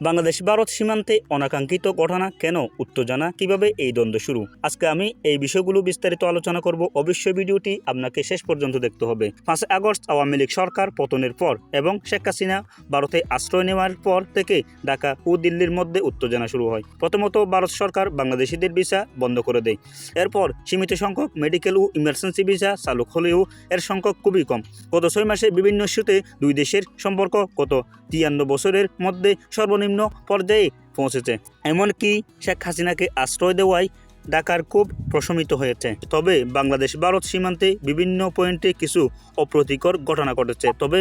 বাংলাদেশ ভারত সীমান্তে অনাকাঙ্ক্ষিত ঘটনা কেন উত্তেজনা কিভাবে এই দ্বন্দ্ব শুরু আজকে আমি এই বিষয়গুলো বিস্তারিত আলোচনা করব। অবশ্যই ভিডিওটি আপনাকে শেষ পর্যন্ত দেখতে হবে। 5 আগস্ট আওয়ামী লীগ সরকার পতনের পর এবং শেখ হাসিনা ভারতে আশ্রয় নেওয়ার পর থেকে ঢাকা ও দিল্লির মধ্যে উত্তেজনা শুরু হয়। প্রথমত ভারত সরকার বাংলাদেশিদের ভিসা বন্ধ করে দেয়। এরপর সীমিত সংখ্যক মেডিকেল ও ইমার্জেন্সি ভিসা চালু হলেও এর সংখ্যক খুবই কম। গত 6 মাসে বিভিন্ন ইস্যুতে দুই দেশের সম্পর্ক গত 53 বছরের মধ্যে সর্বনিম্ন পর্যায়ে পৌঁছেছে। এমনকি শেখ হাসিনাকে আশ্রয় দেওয়ায় ঢাকার খুব প্রশমিত হয়েছে। তবে বাংলাদেশ ভারত সীমান্তে বিভিন্ন পয়েন্টে কিছু অপ্রীতিকর ঘটনা ঘটেছে। তবে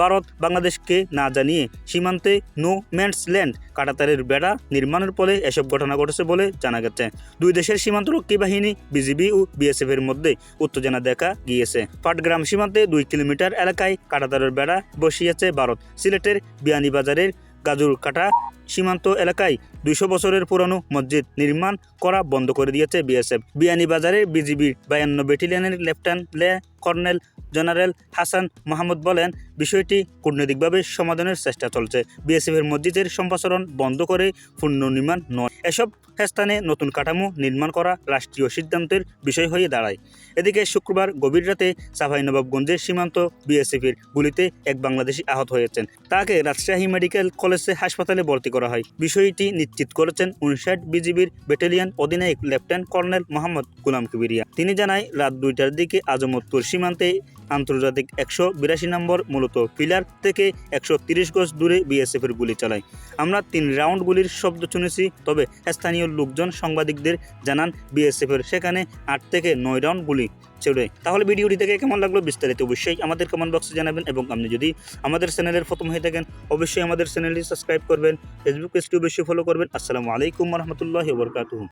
ভারত বাংলাদেশকে না জানিয়ে সীমান্তে নো ম্যানস ল্যান্ড কাঁটাতারের বেড়া নির্মাণের ফলে এসব ঘটনা ঘটেছে বলে জানা গেছে। দুই দেশের সীমান্তরক্ষী বাহিনী বিজিবি ও বিএসএফ এর মধ্যে উত্তেজনা দেখা গিয়েছে। পাটগ্রাম সীমান্তে 2 কিলোমিটার এলাকায় কাঁটাতারের বেড়া বসিয়েছে ভারত। সিলেটের বিয়ানীবাজারের গাজুরকাটা সীমান্ত এলাকায় 200 বছরের পুরানো মসজিদ নির্মাণ করা বন্ধ করে দিয়েছে বিএসএফ। বিয়ানীবাজারের বিজিবির 52 ব্যাটালিয়নের lieutenant colonel general Hasan Mahmud বলেন, বিষয়টি কূটনৈতিকভাবে সমাধানের চেষ্টা চলছে। বিএসএফের মসজিদের সম্প্রসারণ বন্ধ করে পুনর্নির্মাণ নয়। এসব স্থানে নতুন কাঠামো নির্মাণ করা রাষ্ট্রীয় সিদ্ধান্তের বিষয় হয়ে দাঁড়ায়। এদিকে শুক্রবার গভীর রাতে চাঁপাইনবাবগঞ্জের সীমান্ত বিএসএফের গুলিতে এক বাংলাদেশি আহত হয়েছেন। তাকে রাজশাহী মেডিকেল কলেজ হাসপাতালে ভর্তি করা হয়। বিষয়টি নিশ্চিত করেছেন 59 বিজিবির ব্যাটালিয়ন অধিনায়ক লেফটেন্যান্ট কর্নেল মোহাম্মদ গোলাম কিবরিয়া। তিনি জানায়, রাত 2টার দিকে আজমতপুর সীমান্তে আন্তর্জাতিক 182 নম্বর মূলত পিলার থেকে 130 গজ দূরে বিএসএফ এর গুলি চালায়। আমরা 3 রাউন্ড গুলির শব্দ শুনেছি। তবে স্থানীয় লোকজন সাংবাদিকদের জানান, বিএসএফ এর সেখানে 8 থেকে 9 রাউন্ড গুলি ছেড়ে। তাহলে ভিডিওটি থেকে কেমন লাগলো বিস্তারিত অবশ্যই আমাদের কমেন্ট বক্সে জানাবেন এবং আপনি যদি আমাদের চ্যানেলের প্রথম হয়ে থাকেন অবশ্যই আমাদের চ্যানেলটি সাবস্ক্রাইব করবেন, ফেসবুক পেজটি অবশ্যই ফলো করবেন। আসসালামু আলাইকুম ওয়া রাহমাতুল্লাহি ওয়া বারাকাতুহু।